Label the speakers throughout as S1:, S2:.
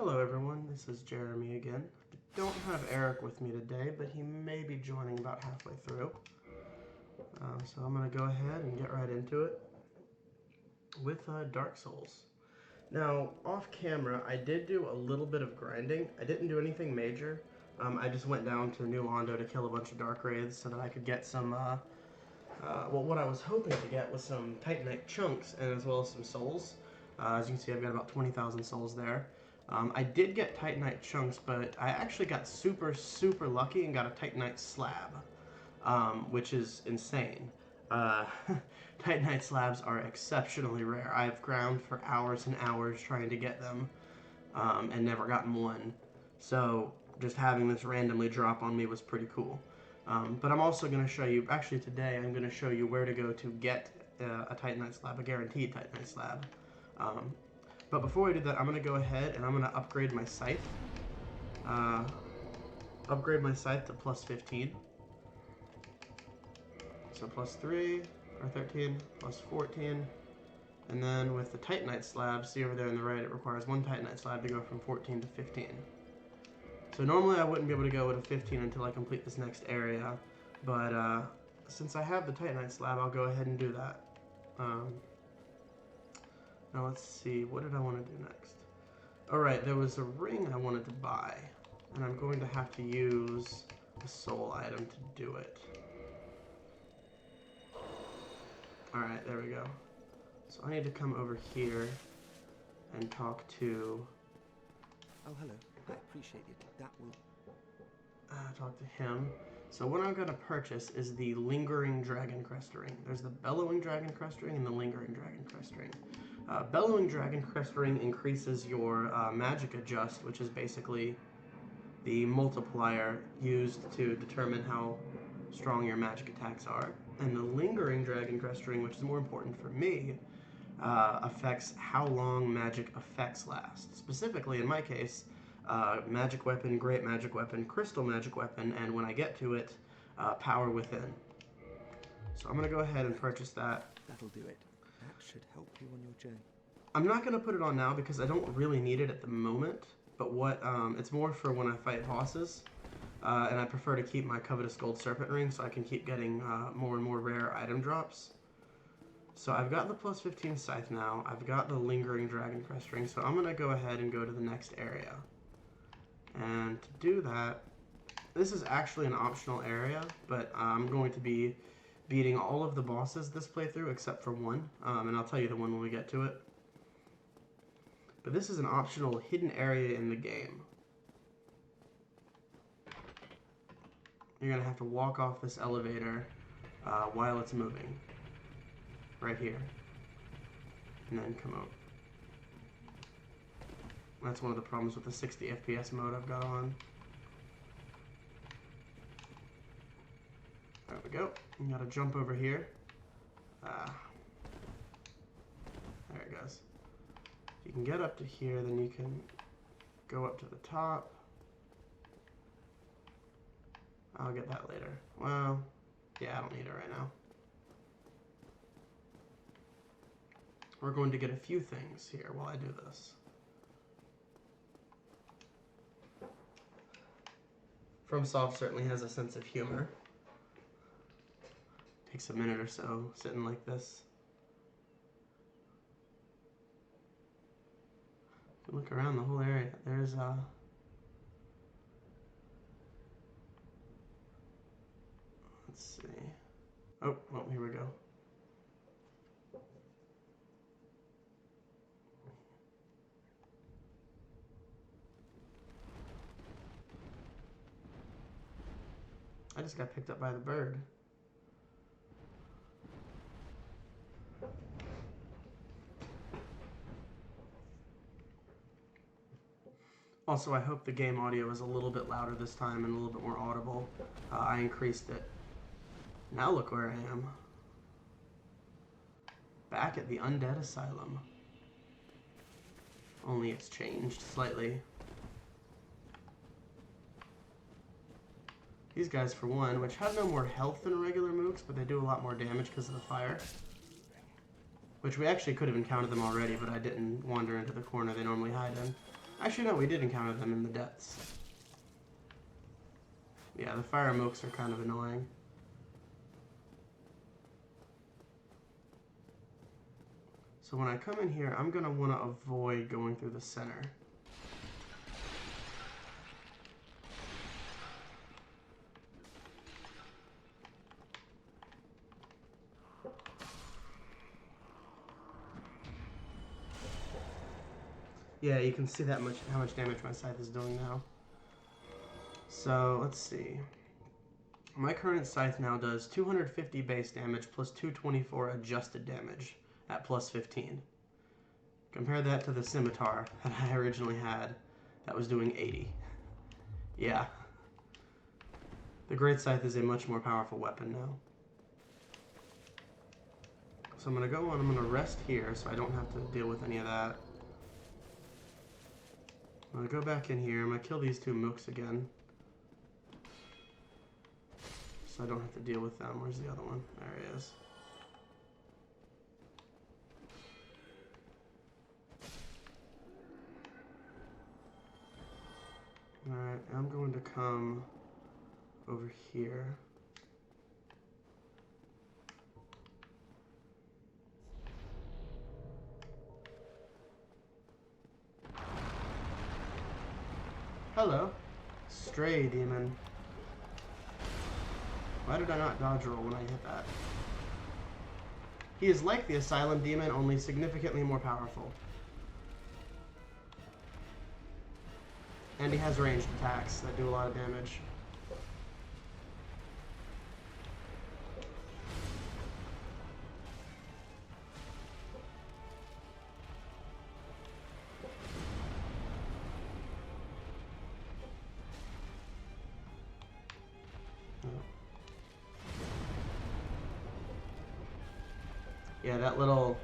S1: Hello everyone, this is Jeremy again. I don't have Eric with me today, but he may be joining about halfway through. So I'm going to go ahead and get right into it with Dark Souls. Now, off camera, I did do a little bit of grinding. I didn't do anything major. I just went down to New Londo to kill a bunch of Dark Wraiths so that I could get some, what I was hoping to get was some Titanite chunks and as well as some souls. As you can see, I've got about 20,000 souls there. I did get Titanite chunks, but I actually got super lucky and got a Titanite slab, which is insane. Titanite slabs are exceptionally rare. I've ground for hours and hours trying to get them, and never gotten one. So just having this randomly drop on me was pretty cool. But I'm also going to show you, actually today, I'm going to show you where to go to get a Titanite slab, a guaranteed Titanite slab. But before I do that, I'm going to go ahead and I'm going to upgrade my scythe. Upgrade my scythe to plus 15. So plus 3, or 13, plus 14. And then with the Titanite slab, see over there on the right, it requires one Titanite slab to go from 14 to 15. So normally I wouldn't be able to go with a 15 until I complete this next area. But since I have the Titanite slab, I'll go ahead and do that. Now let's see, what did I want to do next? Alright, there was a ring I wanted to buy, and I'm going to have to use a soul item to do it. Alright, there we go. So I need to come over here and talk to...
S2: Oh, hello. I appreciate it. That will...
S1: talk to him. So what I'm going to purchase is the Lingering Dragon Crest Ring. There's the Bellowing Dragon Crest Ring and the Lingering Dragon Crest Ring. Bellowing Dragon Crest Ring increases your magic adjust, which is basically the multiplier used to determine how strong your magic attacks are. And the Lingering Dragon Crest Ring, which is more important for me, affects how long magic effects last. Specifically, in my case, magic weapon, great magic weapon, crystal magic weapon, and when I get to it, power within. So I'm going to go ahead and purchase that.
S2: That'll do it. That should help you on your journey.
S1: I'm not going to put it on now because I don't really need it at the moment, but it's more for when I fight bosses, and I prefer to keep my Covetous Gold Serpent Ring so I can keep getting more and more rare item drops. So I've got the plus 15 scythe now, I've got the Lingering Dragon Crest Ring, so I'm going to go ahead and go to the next area. And to do that, this is actually an optional area, but I'm going to be beating all of the bosses this playthrough except for one, and I'll tell you the one when we get to it. But this is an optional hidden area in the game. You're going to have to walk off this elevator while it's moving. Right here. And then come out. That's one of the problems with the 60 FPS mode I've got on. There we go. You gotta jump over here. There it goes. If you can get up to here, then you can go up to the top. I'll get that later. Well, yeah, I don't need it right now. We're going to get a few things here while I do this. FromSoft certainly has a sense of humor. Takes a minute or so sitting like this. If you look around the whole area, there's let's see. Oh, well, here we go. I just got picked up by the bird. Also, I hope the game audio is a little bit louder this time and a little bit more audible. I increased it. Now look where I am. Back at the Undead Asylum. Only it's changed slightly. These guys, for one, which have no more health than regular mooks, but they do a lot more damage because of the fire. Which we actually could have encountered them already, but I didn't wander into the corner they normally hide in. Actually, no, we did encounter them in the depths. Yeah, the fire mokes are kind of annoying. So when I come in here, I'm going to want to avoid going through the center. Yeah, you can see that much how much damage my scythe is doing now. So, let's see. My current scythe now does 250 base damage plus 224 adjusted damage at plus 15. Compare that to the scimitar that I originally had that was doing 80. Yeah. The great scythe is a much more powerful weapon now. So I'm going to go on, I'm going to rest here so I don't have to deal with any of that. I'm going to go back in here, I'm going to kill these two mooks again. So I don't have to deal with them. Where's the other one? There he is. Alright, I'm going to come over here. Hello, stray demon. Why did I not dodge roll when I hit that? He is like the Asylum demon, only significantly more powerful. And he has ranged attacks that do a lot of damage. Yeah, that little...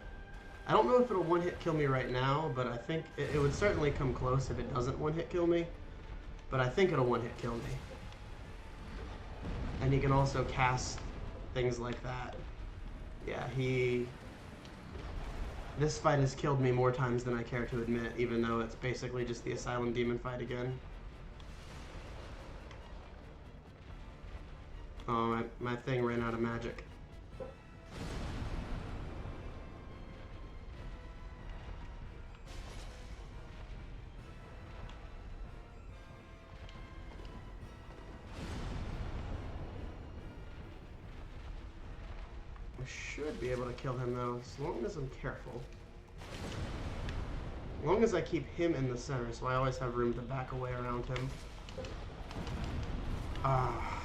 S1: I don't know if it'll one-hit kill me right now, but I think it would certainly come close if it doesn't one-hit kill me. But I think it'll one-hit kill me. And he can also cast things like that. Yeah, this fight has killed me more times than I care to admit, even though it's basically just the Asylum demon fight again. Oh, my thing ran out of magic. I should be able to kill him though, as long as I'm careful. As long as I keep him in the center, so I always have room to back away around him. Ah.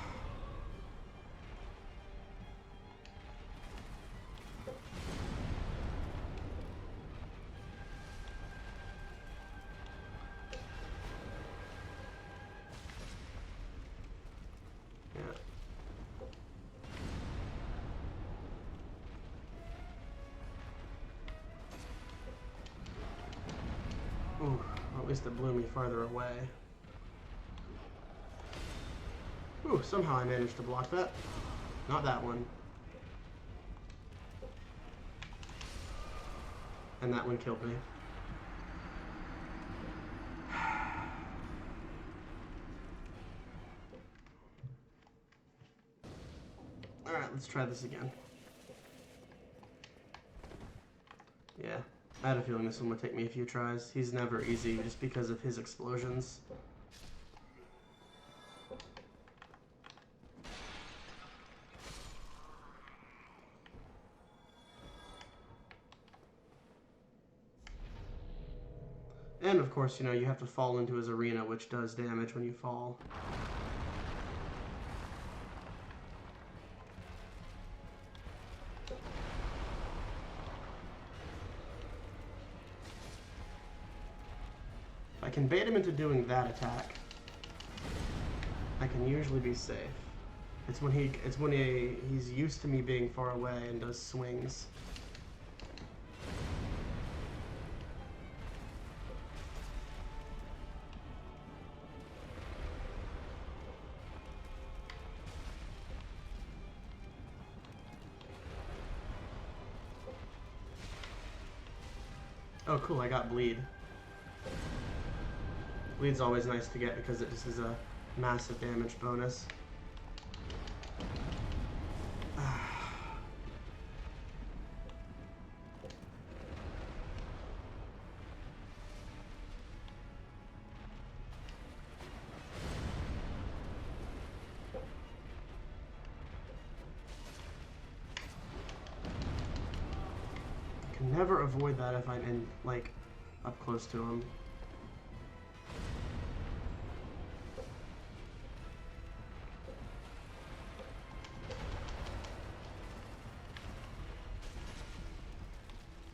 S1: Ooh, at least it blew me farther away. Ooh, somehow I managed to block that. Not that one. And that one killed me. Alright, let's try this again. Yeah. I had a feeling this one would take me a few tries. He's never easy just because of his explosions. And of course, you know, you have to fall into his arena, which does damage when you fall. I can bait him into doing that attack. I can usually be safe. It's when he's used to me being far away and does swings. Oh cool, I got bleed. Bleed's always nice to get because it just is a massive damage bonus. Never avoid that if I'm in, like, up close to him.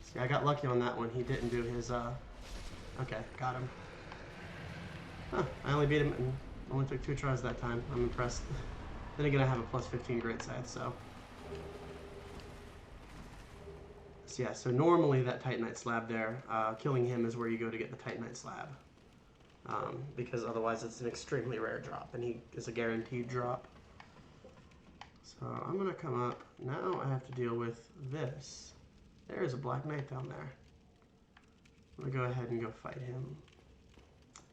S1: See, I got lucky on that one. He didn't do his, okay, got him. Huh, I only beat him and only took 2 tries that time. I'm impressed. Then again, I have a plus 15 great side, so. So yeah, so normally that Titanite slab there, killing him is where you go to get the Titanite slab. Because otherwise it's an extremely rare drop, and he is a guaranteed drop. So I'm going to come up. Now I have to deal with this. There's a Black Knight down there. I'm going to go ahead and go fight him.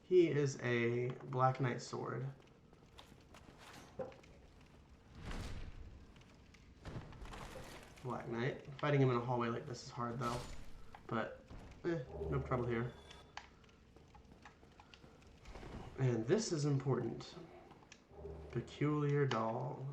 S1: He is a Black Knight sword. Black Knight. Fighting him in a hallway like this is hard though, but no trouble here. And this is important. Peculiar doll.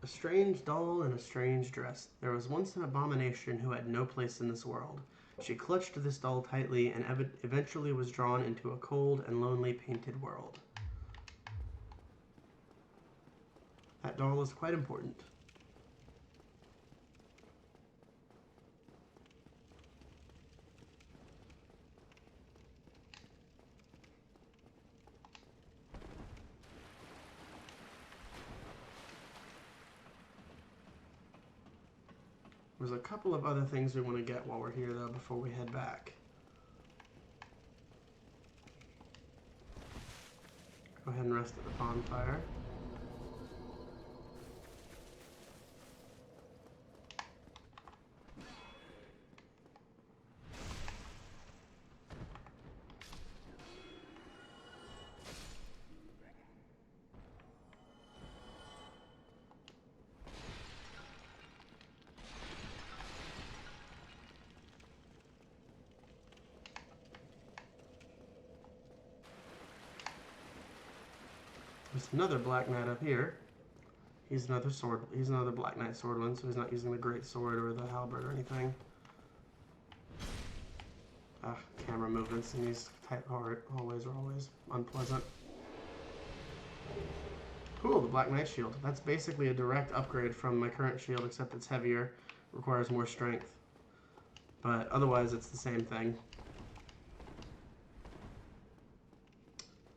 S1: A strange doll in a strange dress. There was once an abomination who had no place in this world. She clutched this doll tightly and eventually was drawn into a cold and lonely painted world. That doll is quite important. There's a couple of other things we want to get while we're here, though, before we head back. Go ahead and rest at the bonfire. There's another Black Knight up here. He's another sword. He's another Black Knight sword one, so he's not using the great sword or the halberd or anything. Camera movements in these tight hallways are always unpleasant. Cool, the Black Knight shield. That's basically a direct upgrade from my current shield, except it's heavier, requires more strength. But otherwise, it's the same thing.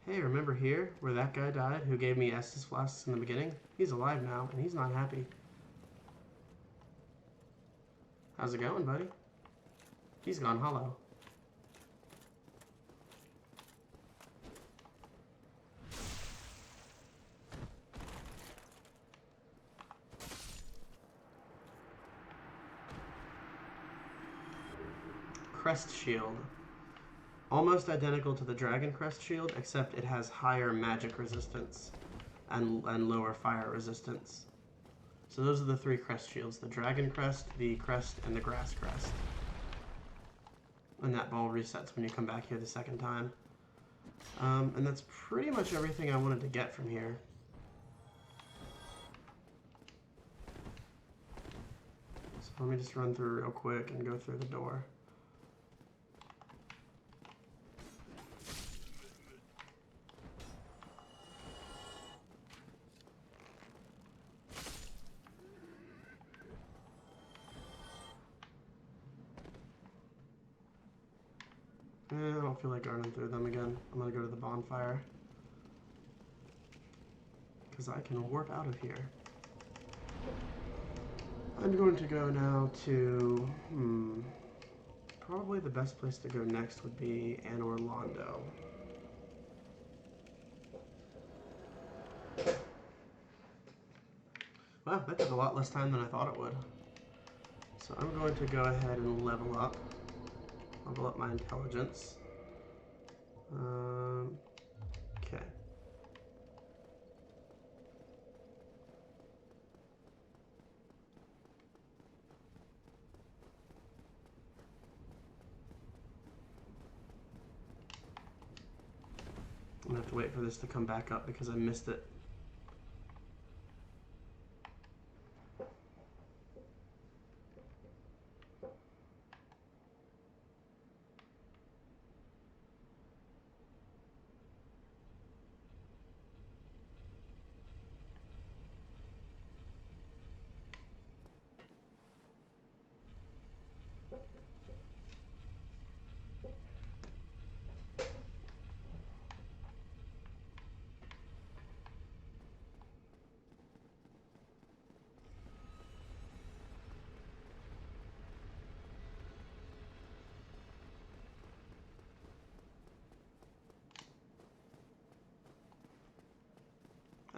S1: Hey, remember here, where that guy died who gave me Estus flasks in the beginning? He's alive now, and he's not happy. How's it going, buddy? He's gone hollow. Crest shield. Almost identical to the Dragon Crest shield, except it has higher magic resistance and lower fire resistance. So those are the 3 crest shields: the Dragon Crest, the Crest, and the Grass Crest. And that ball resets when you come back here the second time. And that's pretty much everything I wanted to get from here. So let me just run through real quick and go through the door. I don't feel like running through them again. I'm going to go to the bonfire, because I can warp out of here. I'm going to go now to, probably the best place to go next would be Anor Londo. Wow, that took a lot less time than I thought it would. So I'm going to go ahead and level up. level up my intelligence. Okay. I'm gonna have to wait for this to come back up because I missed it.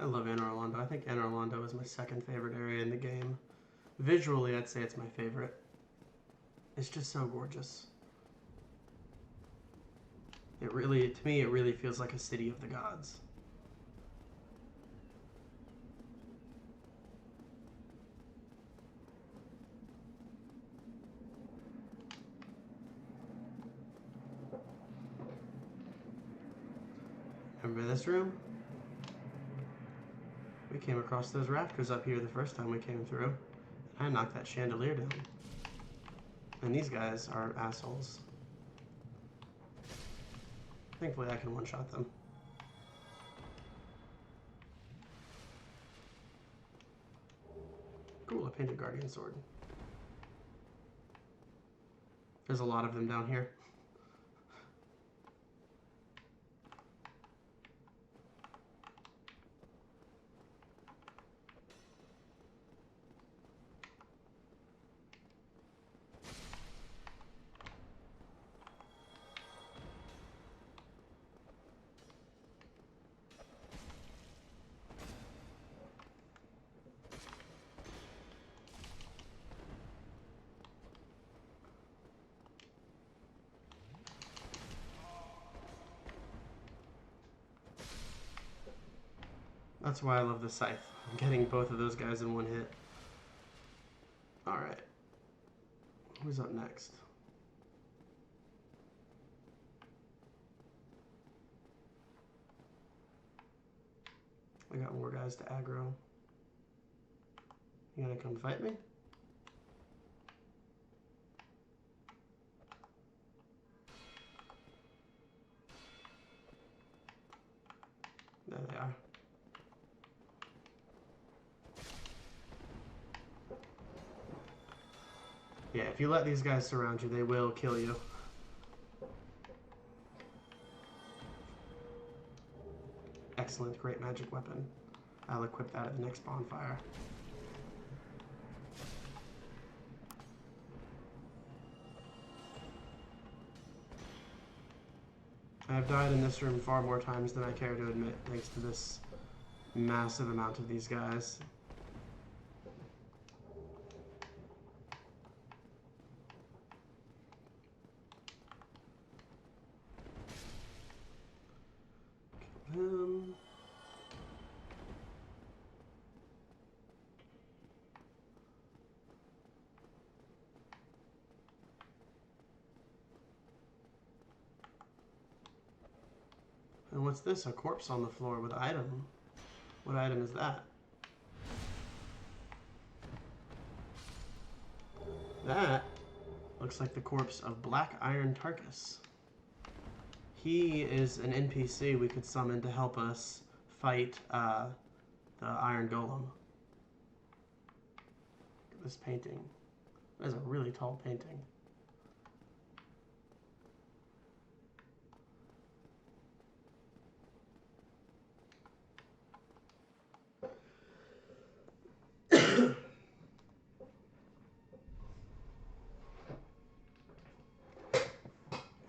S1: I love Anne Orlando. I think Anne Orlando is my second favorite area in the game. Visually, I'd say it's my favorite. It's just so gorgeous. It really, to me, it really feels like a city of the gods. Remember this room? We came across those rafters up here the first time we came through. I knocked that chandelier down. And these guys are assholes. Thankfully I can one-shot them. Cool, a painted guardian sword. There's a lot of them down here. That's why I love the scythe. I'm getting both of those guys in one hit. Alright. Who's up next? I got more guys to aggro. You gonna come fight me? There they are. Yeah, if you let these guys surround you, they will kill you. Excellent, great magic weapon. I'll equip that at the next bonfire. I've died in this room far more times than I care to admit, thanks to this massive amount of these guys. Kill him. And what's this? A corpse on the floor with item. What item is that? That looks like the corpse of Black Iron Tarkus. He is an NPC we could summon to help us fight the Iron Golem. Look at this painting. That is a really tall painting.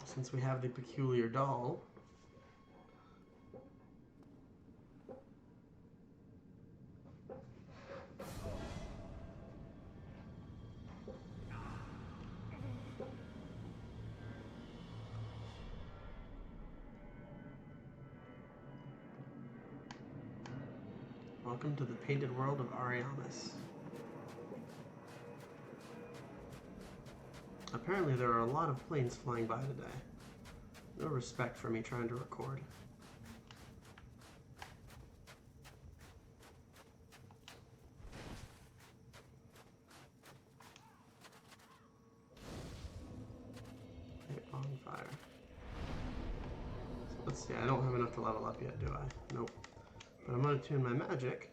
S1: Since we have the peculiar doll, Welcome to the painted world of Ariamis. Apparently there are a lot of planes flying by today. No respect for me trying to record. Okay, bonfire. So let's see, I don't have enough to level up yet, do I? Nope. But I'm going to tune my magic.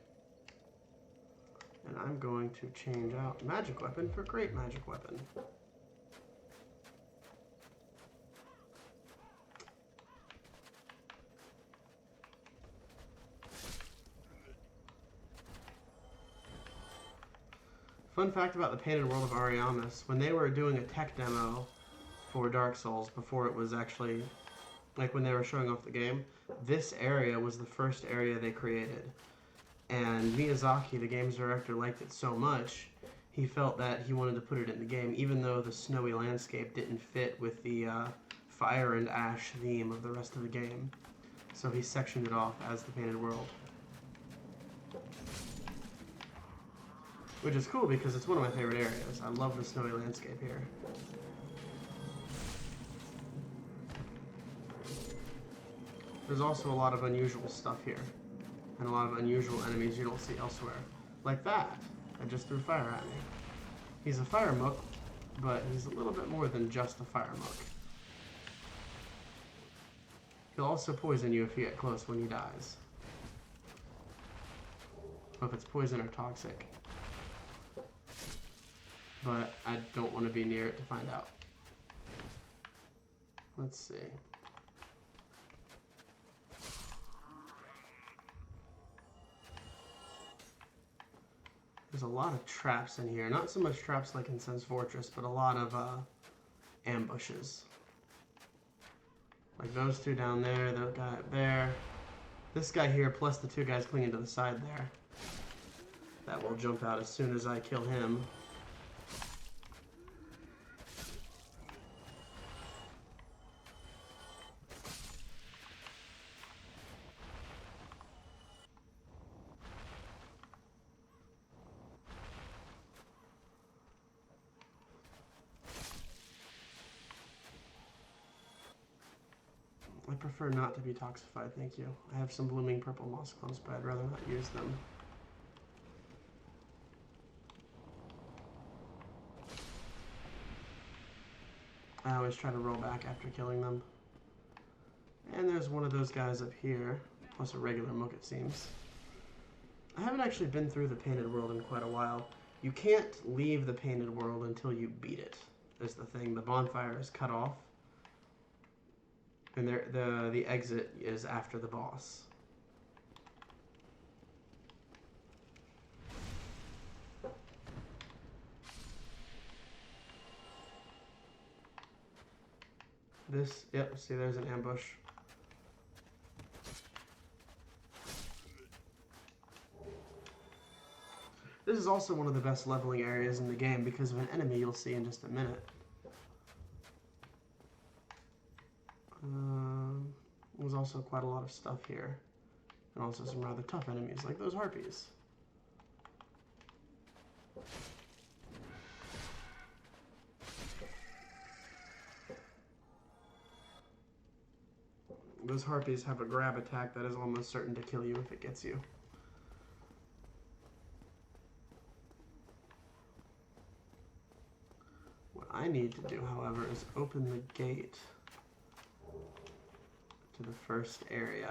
S1: And I'm going to change out magic weapon for great magic weapon. Fun fact about the painted world of Ariamis, when they were doing a tech demo for Dark Souls before it was actually, like when they were showing off the game, this area was the first area they created. And Miyazaki, the game's director, liked it so much, he felt that he wanted to put it in the game, even though the snowy landscape didn't fit with the fire and ash theme of the rest of the game. So he sectioned it off as the painted world. Which is cool because it's one of my favorite areas. I love the snowy landscape here. There's also a lot of unusual stuff here. And a lot of unusual enemies you don't see elsewhere. Like that just threw fire at me. He's a fire mook, but he's a little bit more than just a fire mook. He'll also poison you if you get close when he dies. Or if it's poison or toxic. But I don't want to be near it to find out. Let's see. There's a lot of traps in here. Not so much traps like in Sen's Fortress, but a lot of ambushes. Like those two down there, the guy up there. This guy here, plus the two guys clinging to the side there. That will jump out as soon as I kill him. I prefer not to be toxified, thank you. I have some blooming purple moss clumps, but I'd rather not use them. I always try to roll back after killing them. And there's one of those guys up here, plus a regular mook it seems. I haven't actually been through the painted world in quite a while. You can't leave the painted world until you beat it, is the thing. The bonfire is cut off. And the exit is after the boss. This, yep, see there's an ambush. This is also one of the best leveling areas in the game because of an enemy you'll see in just a minute. There's also quite a lot of stuff here. And also some rather tough enemies, like those harpies. Those harpies have a grab attack that is almost certain to kill you if it gets you. What I need to do, however, is open the gate to the first area,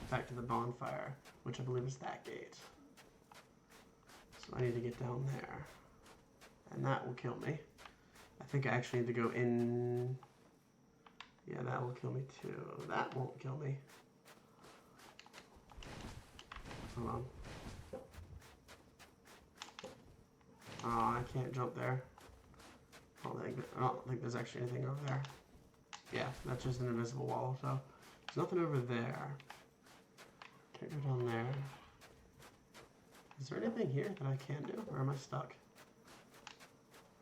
S1: back to the bonfire, which I believe is that gate. So I need to get down there, and that will kill me. I think I actually need to go in. Yeah, that will kill me too. That won't kill me. Hold on. Oh, I can't jump there. I don't think there's actually anything over there. Yeah, that's just an invisible wall, so there's nothing over there. Can't go down there. Is there anything here that I can do, or am I stuck?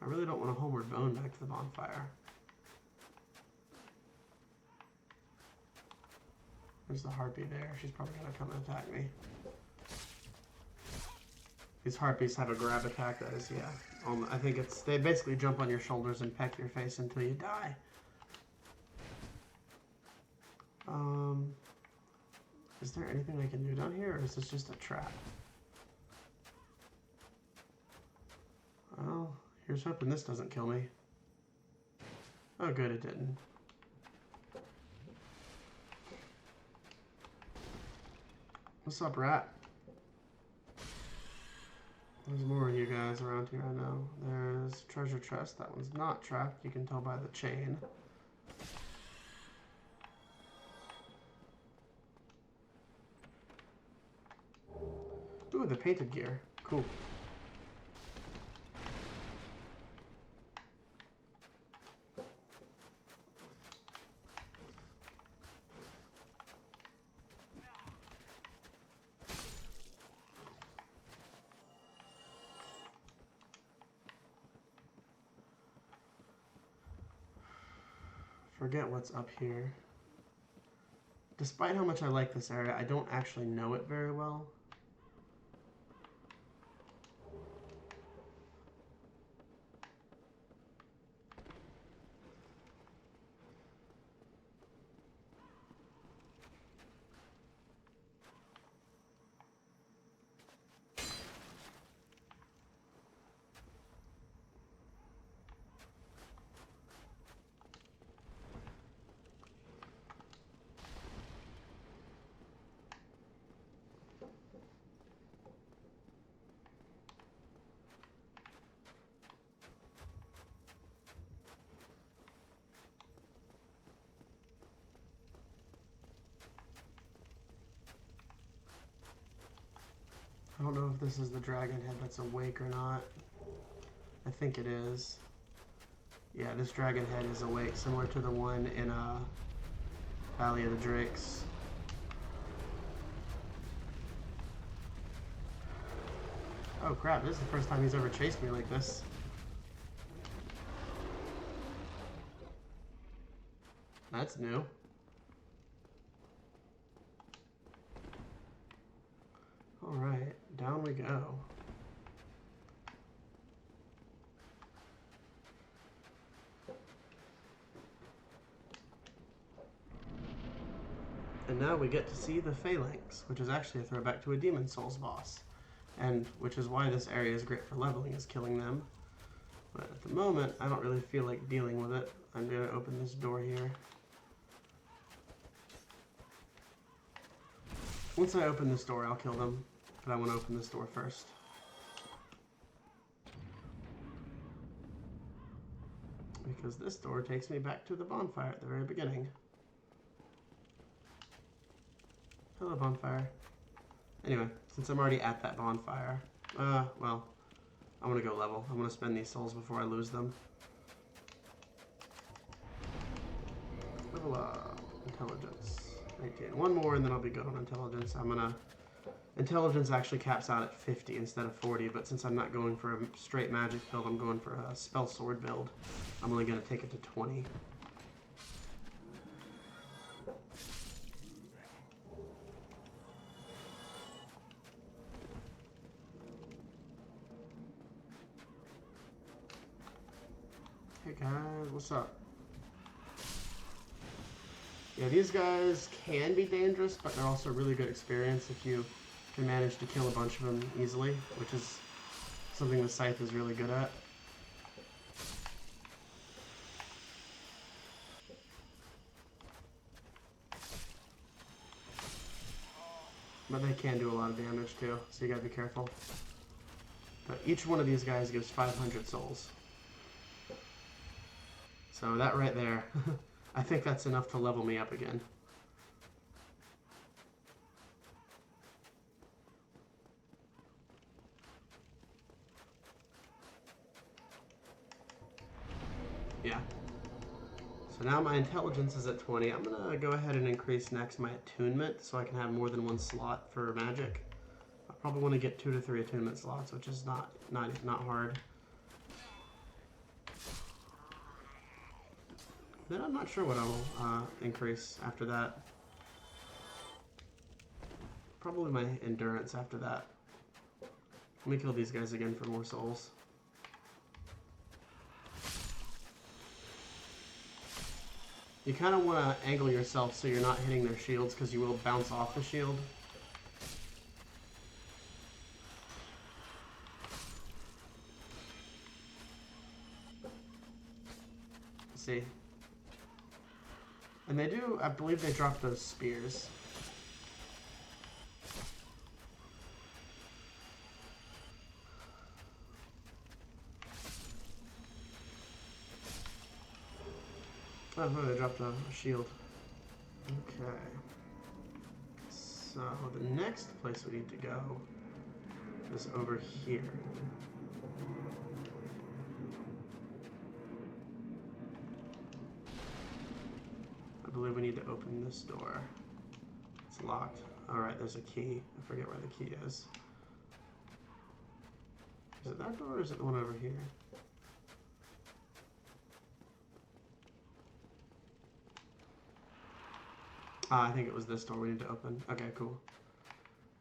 S1: I really don't want to homeward bone back to the bonfire. There's the harpy there. She's probably going to come and attack me. These harpies have a grab attack that is, yeah. I think it's, they basically jump on your shoulders and peck your face until you die. Is there anything I can do down here, or is this just a trap? Well, here's hoping this doesn't kill me. Oh good, it didn't. What's up, rat? There's more of you guys around here, I know. There's treasure chest. That one's not trapped. You can tell by the chain. Ooh, the painted gear. Cool. Forget what's up here. Despite how much I like this area, I don't actually know it very well. I don't know if this is the dragon head that's awake or not. I think it is. Yeah, this dragon head is awake, similar to the one in Valley of the Drakes. Oh crap, this is the first time he's ever chased me like this. That's new. Alright, down we go. And now we get to see the Phalanx, which is actually a throwback to a Demon Souls boss. And which is why this area is great for leveling, is killing them. But at the moment, I don't really feel like dealing with it. I'm going to open this door here. Once I open this door, I'll kill them. But I want to open this door first. Because this door takes me back to the bonfire at the very beginning. Hello, bonfire. Anyway, since I'm already at that bonfire, well, I want to go level. I want to spend these souls before I lose them. Level up. Intelligence. 19. One more and then I'll be good on intelligence. Intelligence actually caps out at 50 instead of 40, but since I'm not going for a straight magic build, I'm going for a spell sword build. I'm only going to take it to 20. Hey guys, what's up? Yeah, these guys can be dangerous, but they're also really good experience if you can manage to kill a bunch of them easily, which is something the Scythe is really good at. But they can do a lot of damage too, so you gotta be careful. But each one of these guys gives 500 souls. So that right there, I think that's enough to level me up again. Yeah. So now my intelligence is at 20. I'm gonna go ahead and increase next my attunement so I can have more than one slot for magic. I probably want to get 2 to 3 attunement slots, which is not hard. Then I'm not sure what I'll increase after that. Probably my endurance after that. Let me kill these guys again for more souls. You kind of want to angle yourself so you're not hitting their shields, because you will bounce off the shield. See? And they do, I believe they drop those spears. Oh, no, they dropped a shield. Okay. So, the next place we need to go is over here. I believe we need to open this door. It's locked. Alright, there's a key. I forget where the key is. Is it that door or is it the one over here? I think it was this door we need to open. Okay, cool.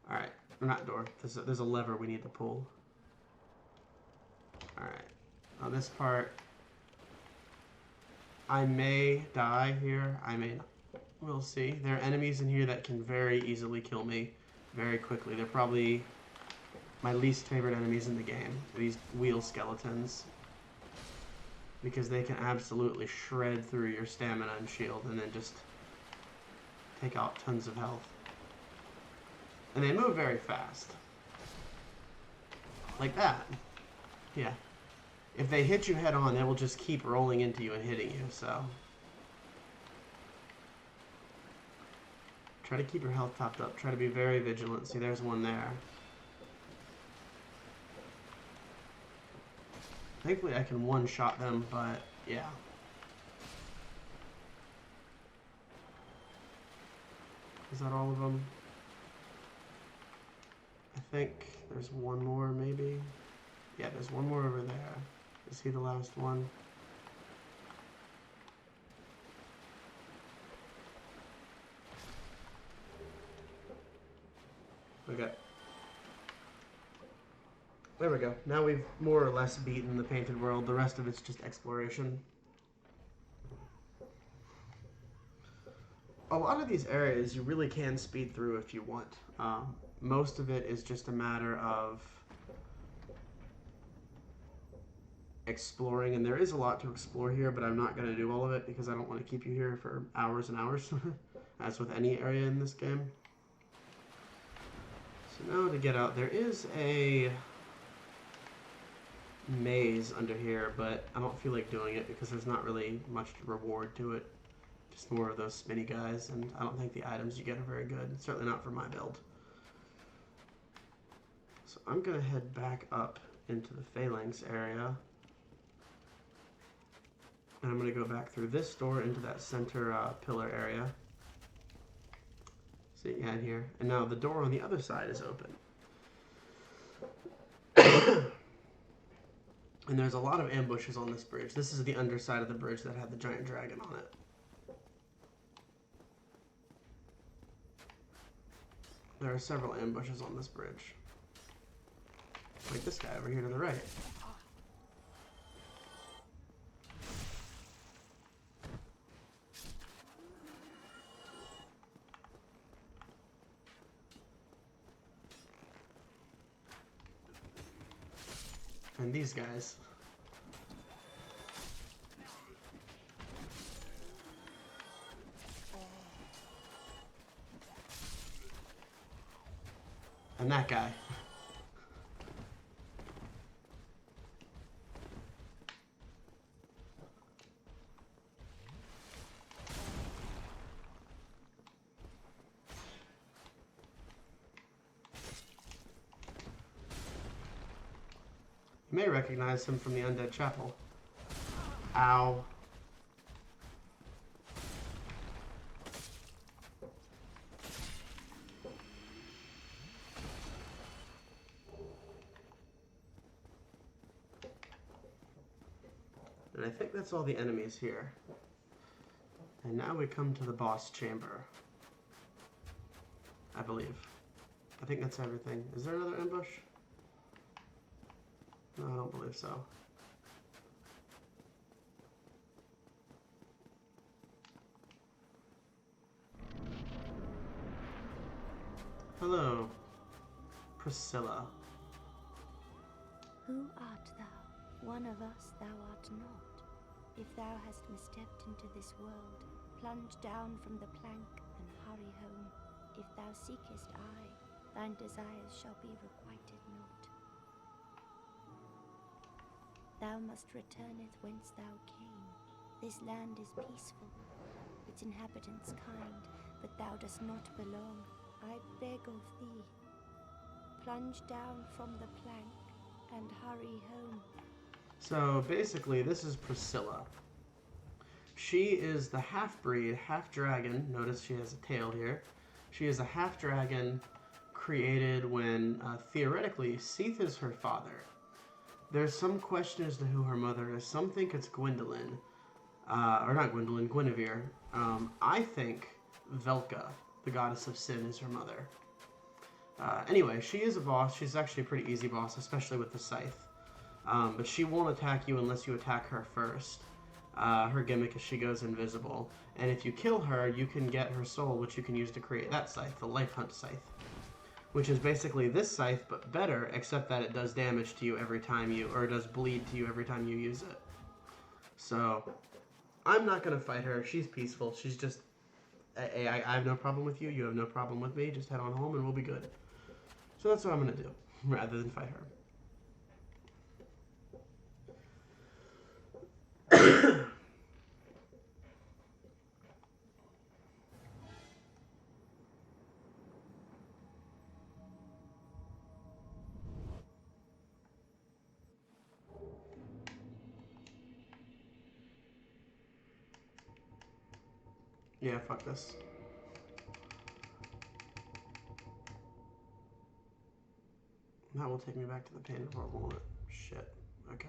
S1: Alright, not door. There's a lever we need to pull. Alright. On this part, I may die here. I may not. We'll see. There are enemies in here that can very easily kill me very quickly. They're probably my least favorite enemies in the game. These wheel skeletons. Because they can absolutely shred through your stamina and shield and then just take out tons of health. And they move very fast. Like that. Yeah. If they hit you head on, they will just keep rolling into you and hitting you, so. Try to keep your health topped up. Try to be very vigilant. See, there's one there. Thankfully, I can one-shot them, but yeah. Is that all of them? I think there's one more, maybe. Yeah, there's one more over there. Is he the last one? Okay. There we go. Now we've more or less beaten the painted world. The rest of it's just exploration. A lot of these areas you really can speed through if you want. Most of it is just a matter of exploring, and there is a lot to explore here, but I'm not going to do all of it because I don't want to keep you here for hours and hours, as with any area in this game. So now to get out, there is a maze under here, but I don't feel like doing it because there's not really much reward to it. Just more of those spinny guys, and I don't think the items you get are very good. Certainly not for my build. So I'm going to head back up into the phalanx area. And I'm going to go back through this door into that center pillar area. See, yeah, in here. And now the door on the other side is open. And there's a lot of ambushes on this bridge. This is the underside of the bridge that had the giant dragon on it. There are several ambushes on this bridge. Like this guy over here to the right. And these guys. And that guy. You may recognize him from the Undead Chapel. Ow. And I think that's all the enemies here. And now we come to the boss chamber. I believe. I think that's everything. Is there another ambush? No, I don't believe so. Hello, Priscilla.
S3: Who art thou? One of us thou art not. If thou hast misstepped into this world, plunge down from the plank and hurry home. If thou seekest I, thine desires shall be requited not. Thou must returneth whence thou came. This land is peaceful, its inhabitants kind, but thou dost not belong. I beg of thee, plunge down from the plank and hurry home.
S1: So basically, this is Priscilla. She is the half-breed, half-dragon. Notice she has a tail here. She is a half-dragon created when, theoretically, Seath is her father. There's some question as to who her mother is. Some think it's Gwendolyn. Or not Gwendolyn, Guinevere. I think Velka, the goddess of sin, is her mother. Anyway, she is a boss. She's actually a pretty easy boss, especially with the scythe. But she won't attack you unless you attack her first. Her gimmick is she goes invisible. And if you kill her, you can get her soul, which you can use to create that scythe, the Life Hunt scythe. Which is basically this scythe, but better, except that it does damage to you every time you, or it does bleed to you every time you use it. So, I'm not going to fight her. She's peaceful. She's just, I have no problem with you. You have no problem with me. Just head on home and we'll be good. So that's what I'm going to do, rather than fight her. Yeah, fuck this. That will take me back to the painted world, won't it? Shit. Okay.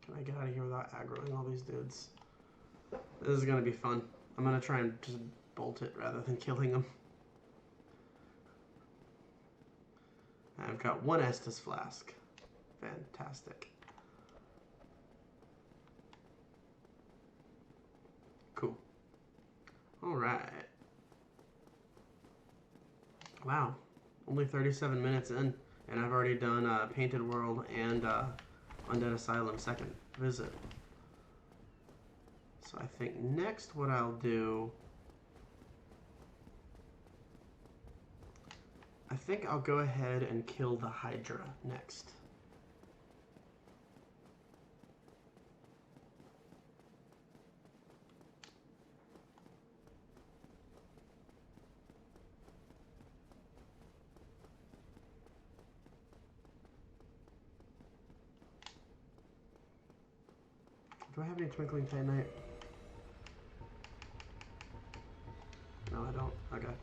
S1: Can I get out of here without aggroing all these dudes? This is gonna be fun. I'm gonna try and just bolt it rather than killing them. I've got one Estus flask. Fantastic. Cool. Alright. Wow. Only 37 minutes in, and I've already done Painted World and Undead Asylum second visit. So I think next what I'll do... I think I'll go ahead and kill the Hydra next. Do I have any Twinkling Titanite? No, I don't. Okay.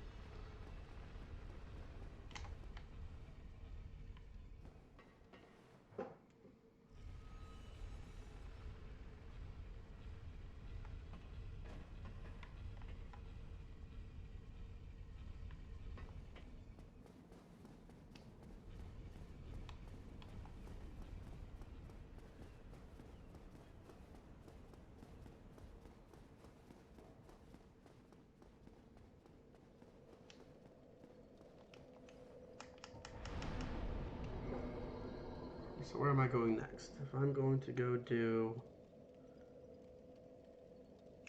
S1: So where am I going next? If I'm going to go do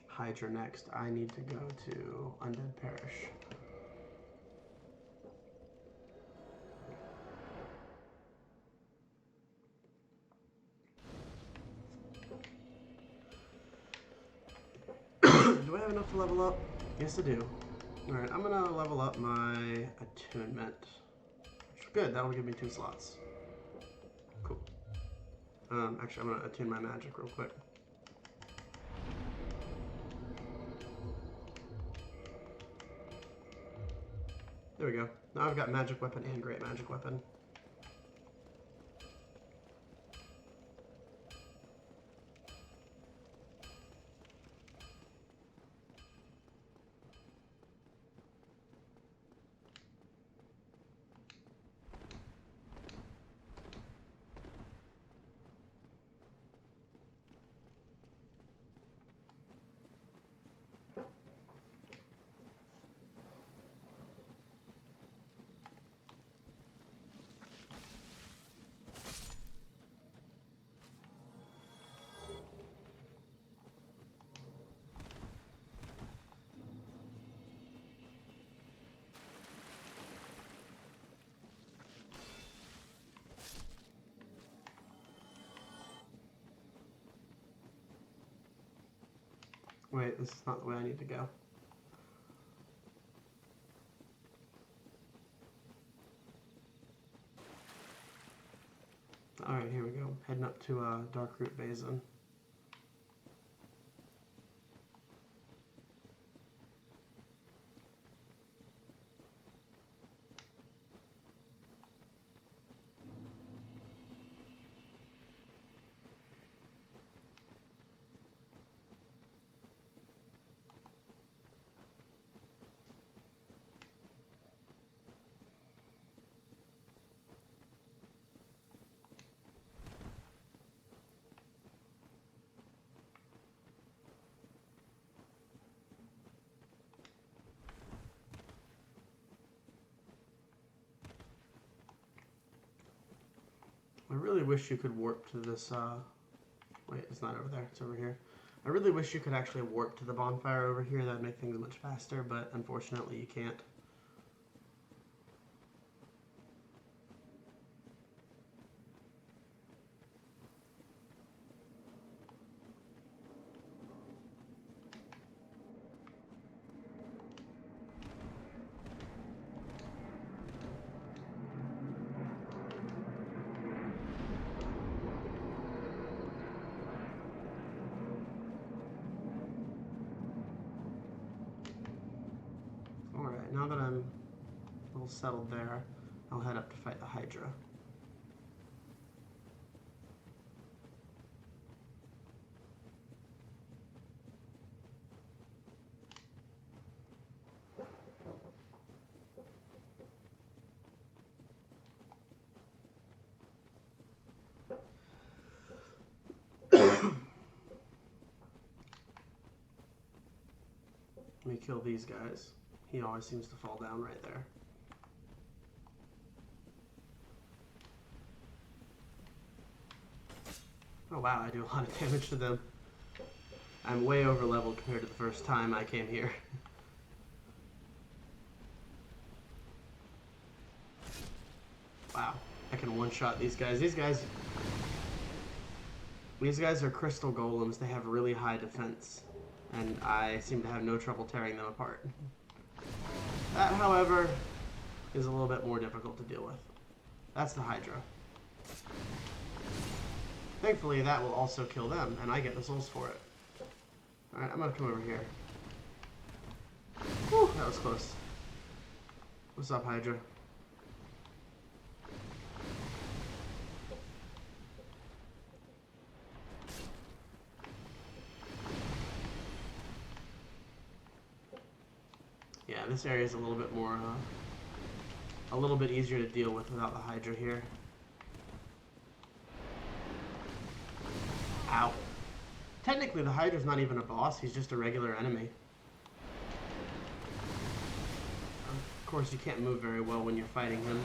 S1: Hydra next, I need to go to Undead Parish. Do I have enough to level up? Yes, I do. Alright, I'm gonna level up my attunement. Good, that'll give me 2 slots. Cool. Actually, I'm gonna attune my magic real quick. There we go. Now I've got magic weapon and great magic weapon. Wait, this is not the way I need to go. Alright, here we go. Heading up to Darkroot Basin. I really wish you could warp to this, wait, it's not over there, it's over here. I really wish you could actually warp to the bonfire over here, that'd make things much faster, but unfortunately you can't. Alright, now that I'm a little settled there, I'll head up to fight the Hydra. Let me kill these guys. He always seems to fall down right there. Oh wow, I do a lot of damage to them. I'm way over leveled compared to the first time I came here. Wow, I can one-shot these guys. These guys are crystal golems. They have really high defense, and I seem to have no trouble tearing them apart. That, however, is a little bit more difficult to deal with. That's the Hydra. Thankfully, that will also kill them, and I get the souls for it. Alright, I'm gonna come over here. Whew, that was close. What's up, Hydra? Yeah, this area is a little bit more, a little bit easier to deal with without the Hydra here. Ow. Technically, the Hydra's not even a boss, he's just a regular enemy. Of course, you can't move very well when you're fighting him.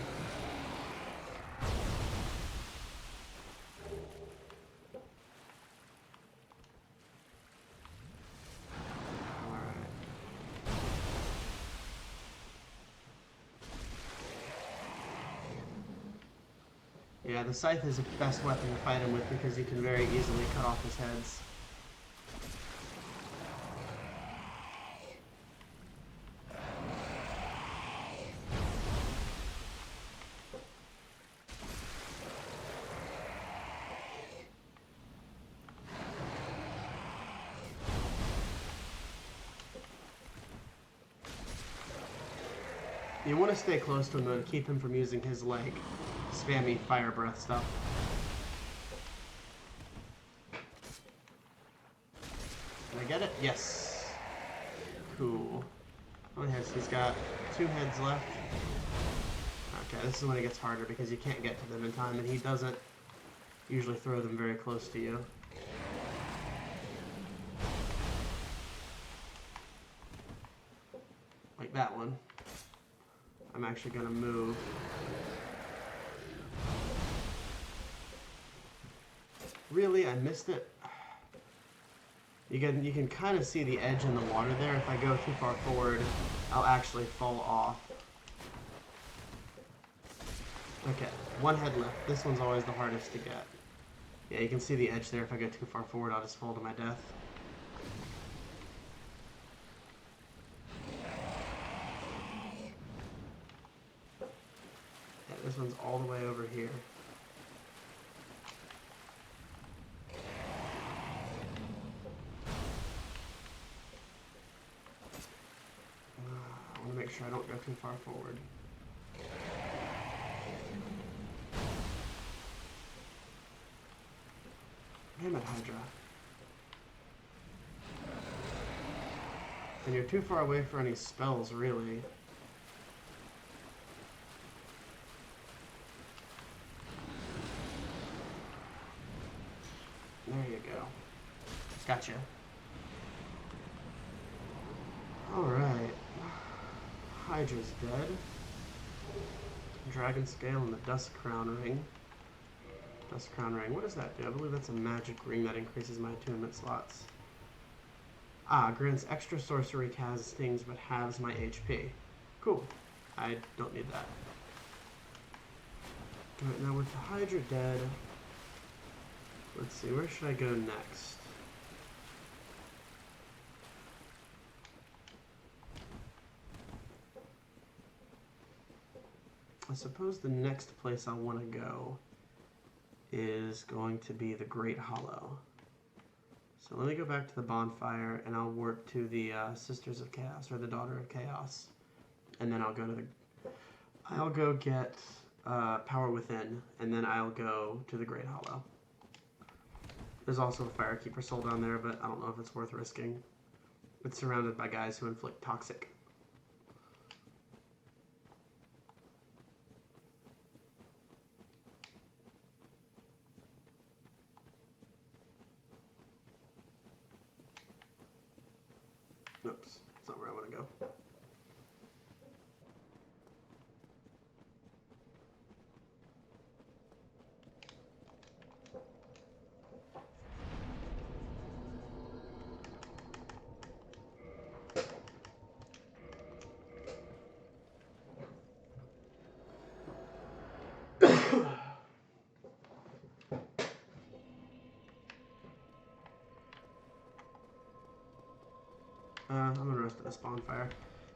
S1: Yeah, the scythe is the best weapon to fight him with because you can very easily cut off his heads. You want to stay close to him though to keep him from using his like spammy fire breath stuff. Did I get it? Yes. Cool. Oh, he's got 2 heads left. Okay, this is when it gets harder because you can't get to them in time, and he doesn't usually throw them very close to you. Like that one. I'm actually going to move. Really? I missed it? You can kind of see the edge in the water there. If I go too far forward, I'll actually fall off. Okay, 1 head left. This one's always the hardest to get. Yeah, you can see the edge there. If I go too far forward, I'll just fall to my death. one's all the way over here. I want to make sure I don't go too far forward. Damn it, Hydra. And you're too far away for any spells, really. There you go. Gotcha. Alright. Hydra's dead. Dragon Scale and the Dust Crown Ring. Dust Crown Ring. What does that do? I believe that's a magic ring that increases my attunement slots. Ah, grants extra sorcery castings but halves my HP. Cool. I don't need that. Alright, now with the Hydra dead, let's see, where should I go next? I suppose the next place I want to go is going to be the Great Hollow. So let me go back to the bonfire and I'll warp to the Sisters of Chaos, or the Daughter of Chaos. And then I'll go get Power Within, and then I'll go to the Great Hollow. There's also a Firekeeper soul down there, but I don't know if it's worth risking. It's surrounded by guys who inflict toxic. Oops, that's not where I want to go. I'm gonna rest at this bonfire.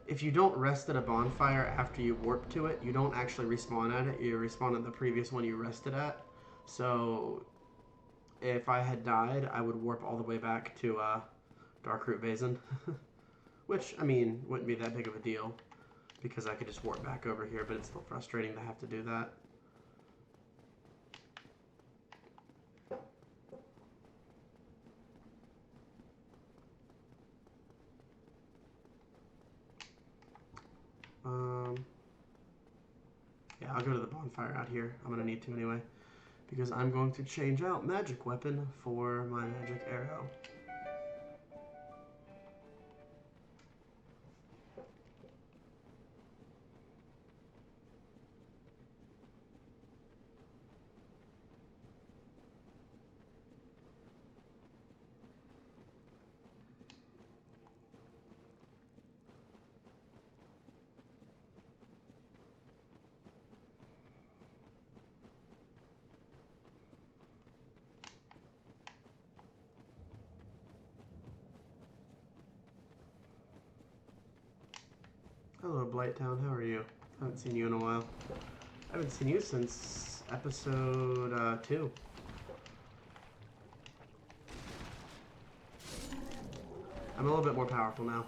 S1: If you don't rest at a bonfire after you warp to it, you don't actually respawn at it. You respawn at the previous one you rested at. So if I had died, I would warp all the way back to Darkroot Basin. Which, I mean, wouldn't be that big of a deal, because I could just warp back over here, but it's still frustrating to have to do that. Yeah, I'll go to the bonfire out here. I'm going to need to anyway, because I'm going to change out magic weapon for my magic arrow. Hello, Blighttown. How are you? I haven't seen you in a while. I haven't seen you since episode 2. I'm a little bit more powerful now.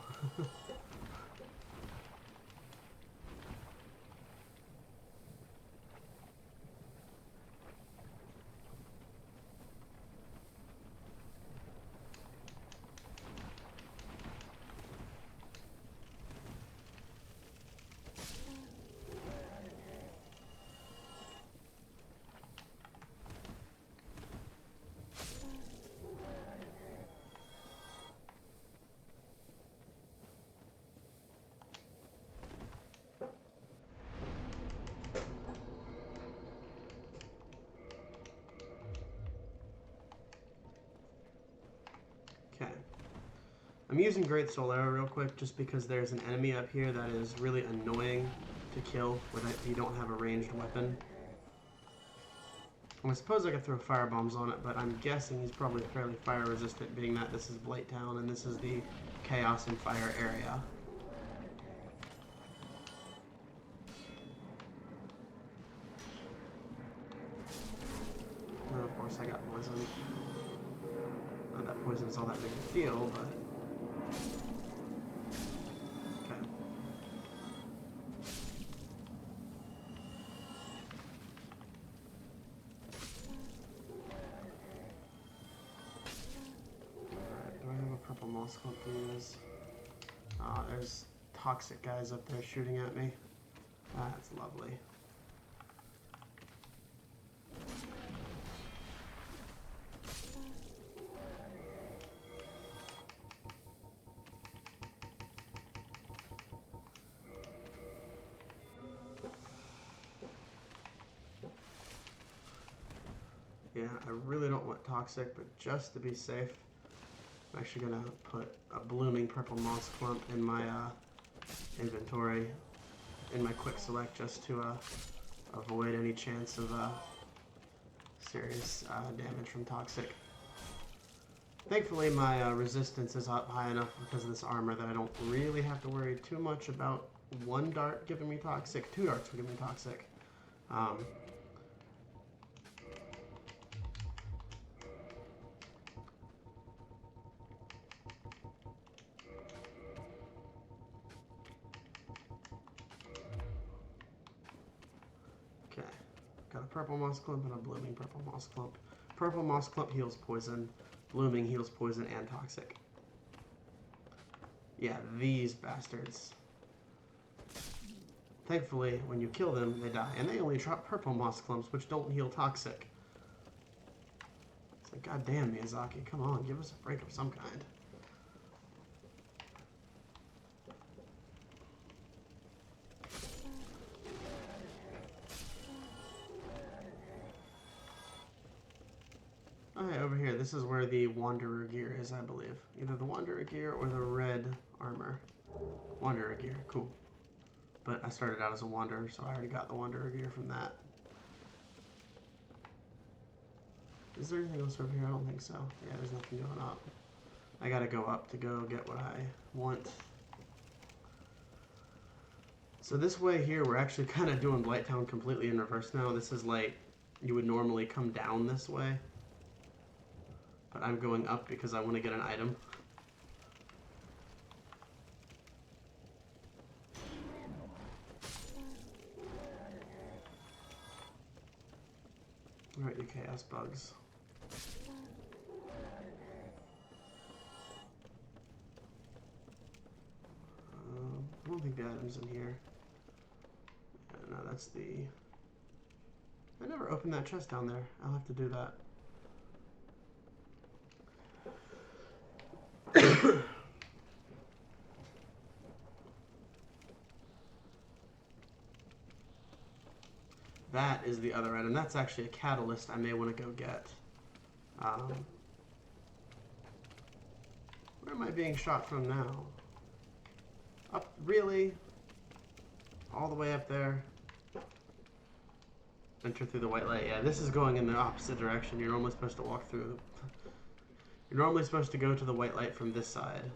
S1: Okay. I'm using Great Soul Arrow real quick just because there's an enemy up here that is really annoying to kill if you don't have a ranged weapon. I suppose I could throw fire bombs on it, but I'm guessing he's probably fairly fire resistant, being that this is Blighttown and this is the Chaos and Fire area. got poisoned. Not that poison is all that big a deal, but... Okay. Alright, do I have a purple moss clump to use? Ah, there's toxic guys up there shooting at me. That's lovely. Yeah, I really don't want toxic, but just to be safe, I'm actually gonna put a blooming purple moss clump in my inventory, in my quick select, just to avoid any chance of serious damage from toxic. Thankfully, my resistance is up high enough because of this armor that I don't really have to worry too much about one dart giving me toxic. 2 darts will give me toxic. Okay, got a purple moss clump and a blooming purple moss clump. Purple moss clump heals poison. Blooming heals poison and toxic. Yeah, these bastards. Thankfully, when you kill them, they die. And they only drop purple moss clumps, which don't heal toxic. It's like, goddamn, Miyazaki, come on, give us a break of some kind. Okay, over here, this is where the Wanderer gear is, I believe. Either the Wanderer gear or the red armor. Wanderer gear, cool. But I started out as a Wanderer, so I already got the Wanderer gear from that. Is there anything else over here? I don't think so. Yeah, there's nothing going up. I gotta go up to go get what I want. So this way here, we're actually kind of doing Blighttown completely in reverse now. This is like, you would normally come down this way. But I'm going up because I want to get an item. Alright, you chaos bugs. I don't think the item's in here. Yeah, no, that's the... I never opened that chest down there. I'll have to do that. That is the other item. That's actually a catalyst I may want to go get. Where am I being shot from now? Up, really? All the way up there? Enter through the white light. Yeah, this is going in the opposite direction. You're normally supposed to walk through. You're normally supposed to go to the white light from this side.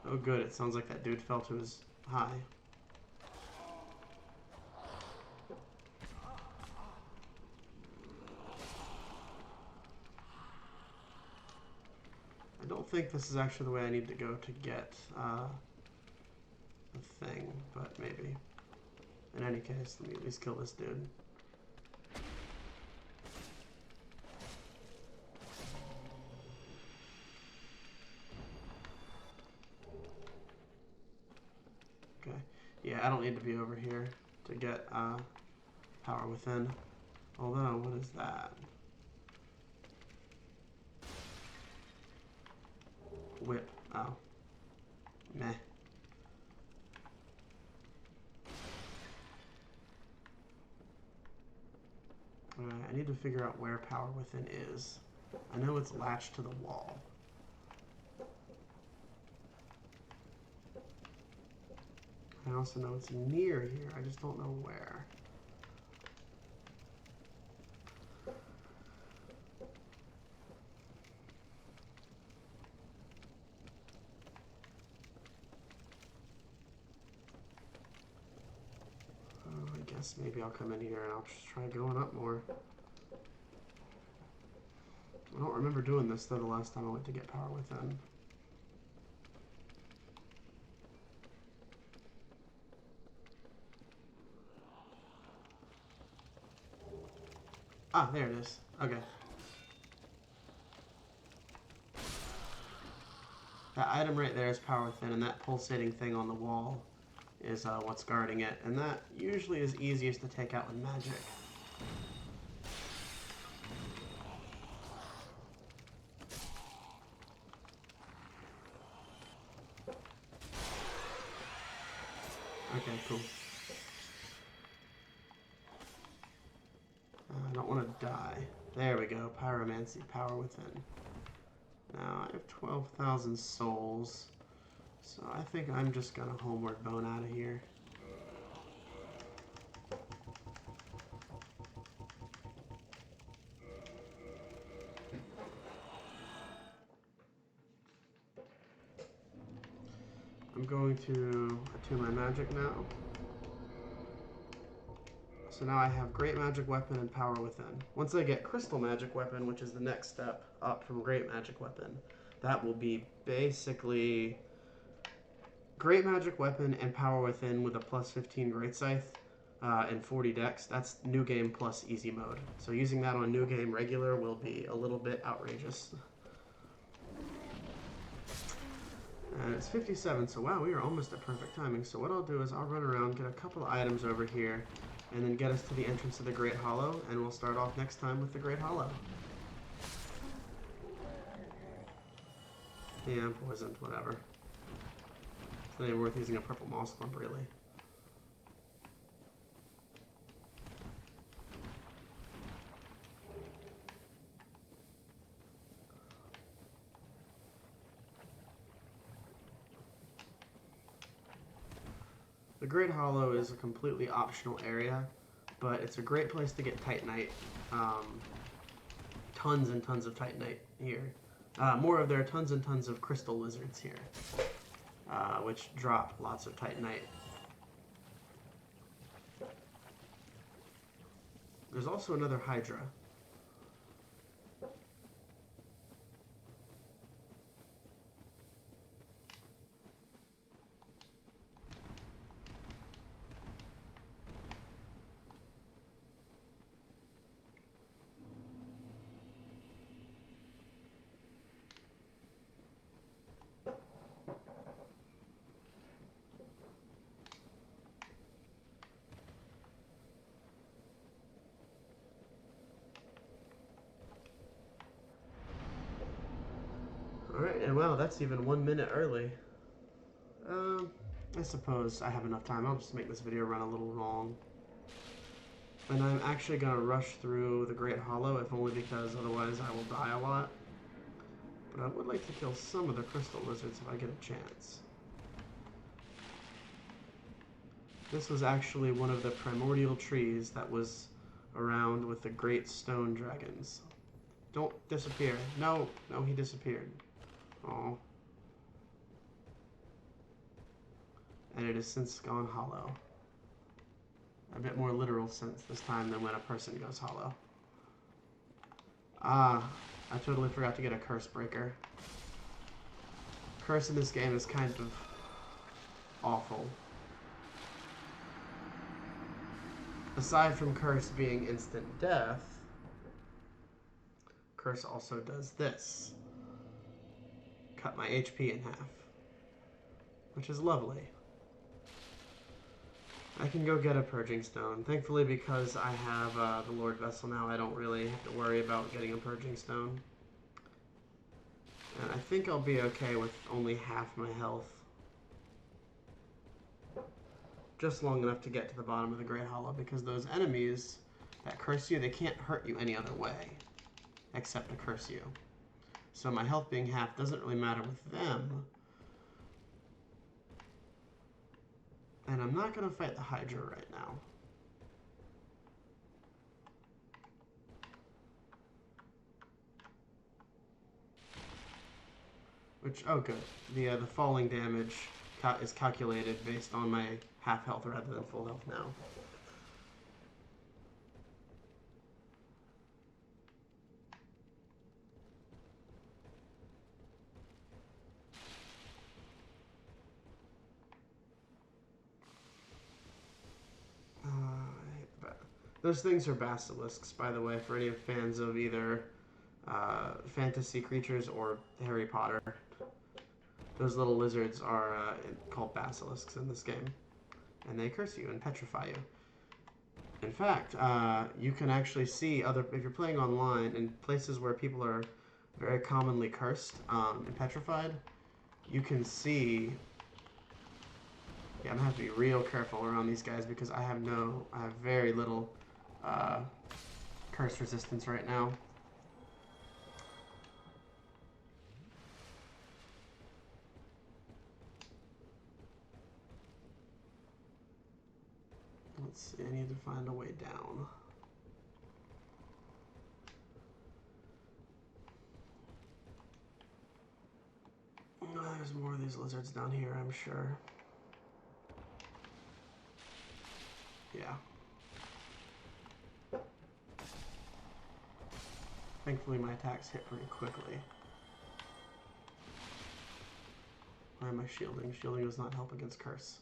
S1: Oh good, it sounds like that dude fell to his high. I don't think this is actually the way I need to go to get the thing, but maybe. In any case, let me at least kill this dude. Okay. Yeah, I don't need to be over here to get power within. Although, what is that? Whip. Oh. Meh. Alright, I need to figure out where power within is. I know it's latched to the wall. I also know it's near here, I just don't know where. I guess maybe I'll come in here and I'll just try going up more. remember doing this though the last time I went to get power within. Ah, there it is. Okay. That item right there is power within, and that pulsating thing on the wall is what's guarding it. And that usually is easiest to take out with magic. Okay, cool. I don't want to die. There we go. Pyromancy, power within. Now, I have 12,000 souls, so I think I'm just going to homeward bone out of here. I'm going to attune my magic now. So now I have Great Magic Weapon and Power Within. Once I get Crystal Magic Weapon, which is the next step up from Great Magic Weapon, that will be basically Great Magic Weapon and Power Within with a plus 15 Great Scythe and 40 Dex. That's New Game plus Easy Mode. So using that on New Game regular will be a little bit outrageous. And it's 57, so wow, we are almost at perfect timing. So what I'll do is I'll run around, get a couple of items over here, and then get us to the entrance of the Great Hollow, and we'll start off next time with the Great Hollow. Yeah, I'm poisoned, whatever. It's not even worth using a purple moss clump, really. The Great Hollow is a completely optional area, but it's a great place to get Titanite. Tons and tons of Titanite here. There are tons and tons of crystal lizards here, which drop lots of Titanite. There's also another Hydra. Alright, and wow, that's even 1 minute early. I suppose I have enough time. I'll just make this video run a little long. And I'm actually going to rush through the Great Hollow, if only because otherwise I will die a lot. But I would like to kill some of the crystal lizards if I get a chance. This was actually one of the primordial trees that was around with the great stone dragons. Don't disappear. No, he disappeared. Oh. And it has since gone hollow. A bit more literal sense this time than when a person goes hollow. Ah, I totally forgot to get a curse breaker. Curse in this game is kind of awful. Aside from curse being instant death, curse also does this. Cut my HP in half. Which is lovely. I can go get a purging stone. Thankfully, because I have the Lord Vessel now, I don't really have to worry about getting a purging stone. And I think I'll be okay with only half my health. Just long enough to get to the bottom of the Great Hollow, because those enemies that curse you, they can't hurt you any other way except to curse you. So my health being half doesn't really matter with them. And I'm not going to fight the Hydra right now. Which, oh good, the falling damage is calculated based on my half health rather than full health now. Those things are basilisks, by the way, for any fans of either fantasy creatures or Harry Potter. Those little lizards are called basilisks in this game, and they curse you and petrify you. In fact, you can actually see if you're playing online in places where people are very commonly cursed and petrified, you can see. Yeah, I'm gonna have to be real careful around these guys because I have very little curse resistance right now. Let's see, I need to find a way down. There's more of these lizards down here, I'm sure. Yeah. Thankfully my attacks hit pretty quickly. Why am I shielding? Shielding does not help against curse.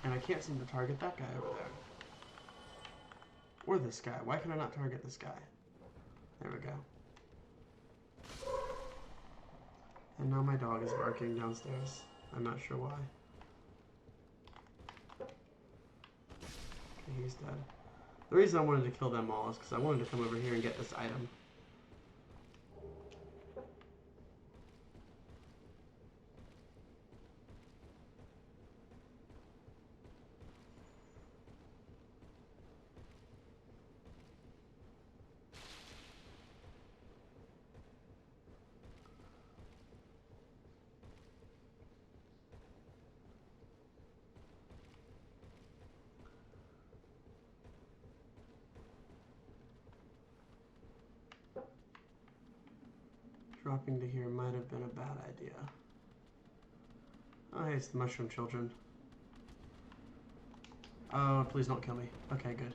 S1: And I can't seem to target that guy over there. Or this guy. Why can I not target this guy? There we go. And now my dog is barking downstairs. I'm not sure why. Okay, he's dead. The reason I wanted to kill them all is because I wanted to come over here and get this item. Dropping to here might have been a bad idea. Oh, hey, it's the mushroom children. Oh, please don't kill me. Okay, good.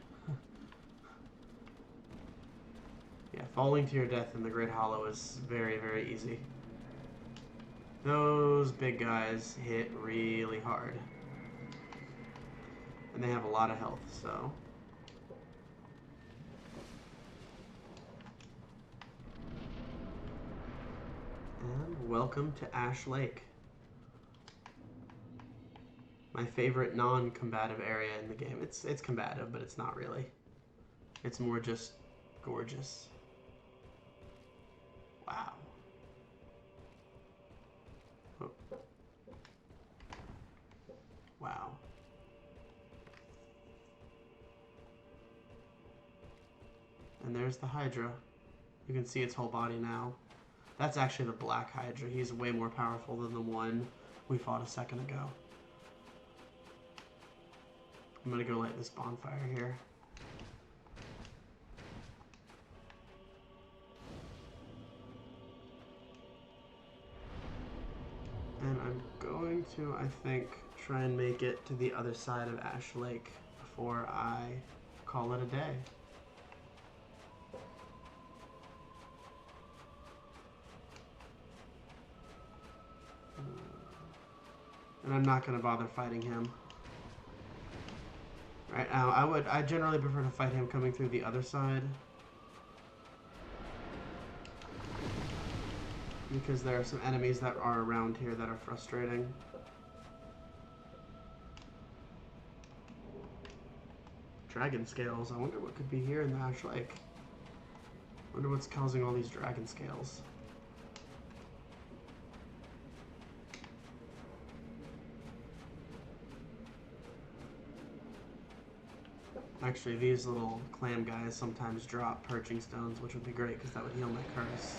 S1: Yeah, falling to your death in the Great Hollow is very, very easy. Those big guys hit really hard. And they have a lot of health, so... And welcome to Ash Lake. My favorite non-combative area in the game. It's combative, but it's not really. It's more just gorgeous. Wow. Oh. Wow. And there's the Hydra. You can see its whole body now. That's actually the Black Hydra. He's way more powerful than the one we fought a second ago. I'm gonna go light this bonfire here. And I'm going to, I think, try and make it to the other side of Ash Lake before I call it a day. And I'm not going to bother fighting him. Right now, I generally prefer to fight him coming through the other side. Because there are some enemies that are around here that are frustrating. Dragon scales. I wonder what could be here in the Ash Lake. I wonder what's causing all these dragon scales. Actually, these little clam guys sometimes drop purging stones, which would be great because that would heal my curse.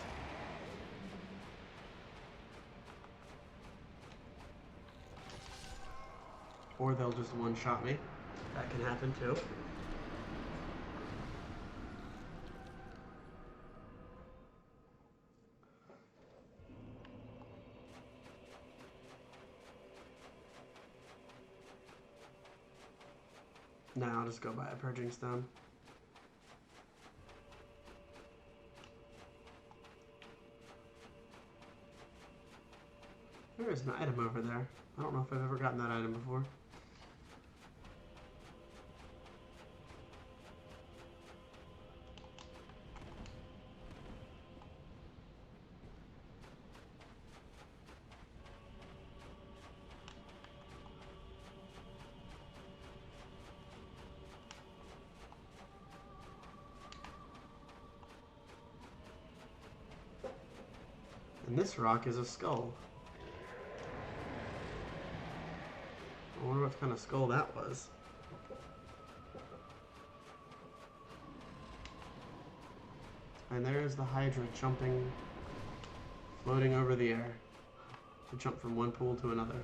S1: Or they'll just one-shot me. That can happen too. Now I'll just go buy a purging stone. There is an item over there. I don't know if I've ever gotten that item before. And this rock is a skull. I wonder what kind of skull that was. And there's the Hydra jumping, floating over the air to jump from one pool to another.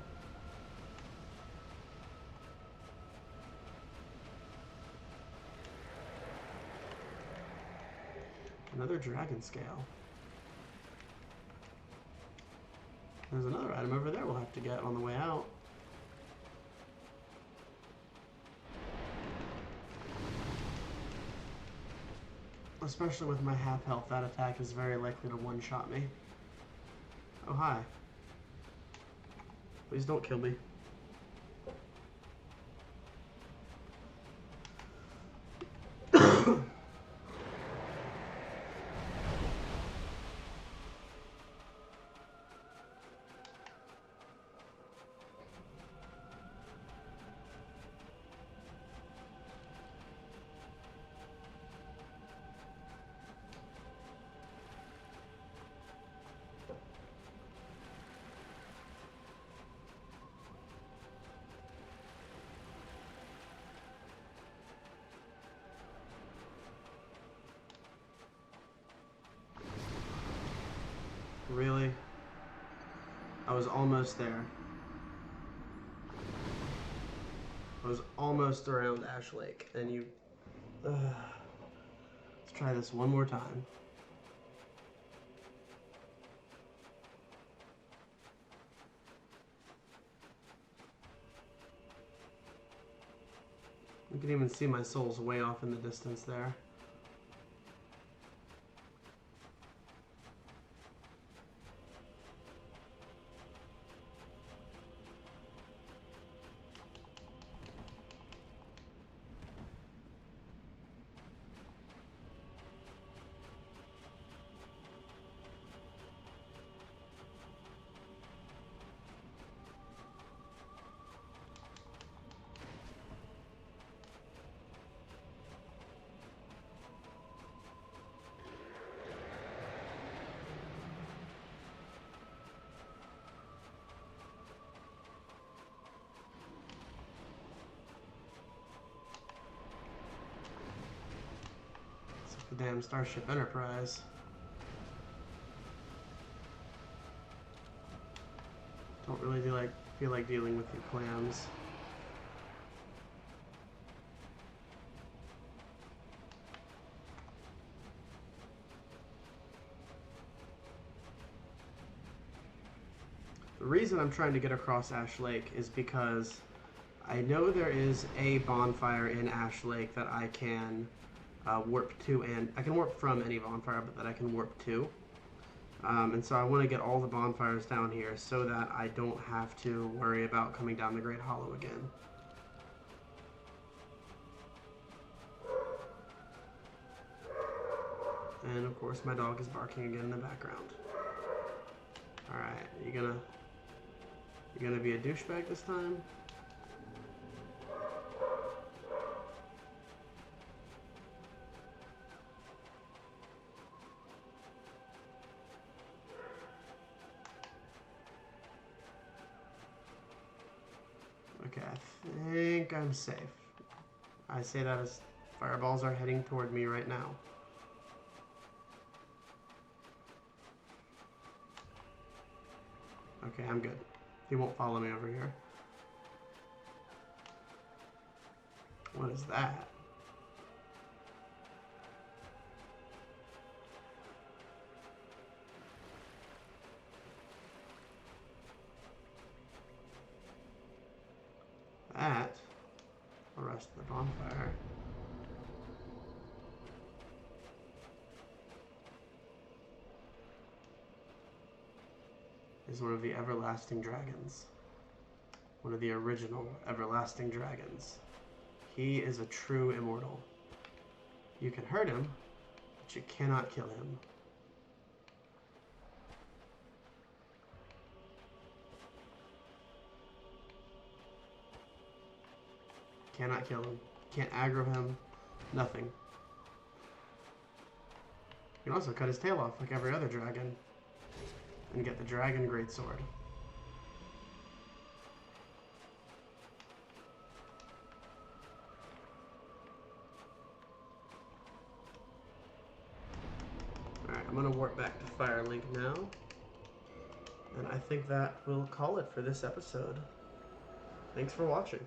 S1: Another dragon scale. There's another item over there we'll have to get on the way out. Especially with my half health, that attack is very likely to one-shot me. Oh, hi. Please don't kill me. Really? I was almost there. I was almost around Ash Lake, and you... let's try this one more time. You can even see my souls way off in the distance there. The damn Starship Enterprise. Don't really feel like dealing with your clams. The reason I'm trying to get across Ash Lake is because I know there is a bonfire in Ash Lake that I can warp to, and I can warp from any bonfire, but that I can warp to. And so I want to get all the bonfires down here so that I don't have to worry about coming down the Great Hollow again. And of course my dog is barking again in the background. Alright, you gonna be a douchebag this time? Okay, I think I'm safe. I say that as fireballs are heading toward me right now. Okay, I'm good. He won't follow me over here. What is that? That will rest the bonfire. is one of the everlasting dragons. One of the original everlasting dragons. He is a true immortal. You can hurt him, but you cannot kill him. Cannot kill him. Can't aggro him. Nothing. You can also cut his tail off like every other dragon. And get the Dragon Greatsword. Alright, I'm going to warp back to Firelink now. And I think that will call it for this episode. Thanks for watching.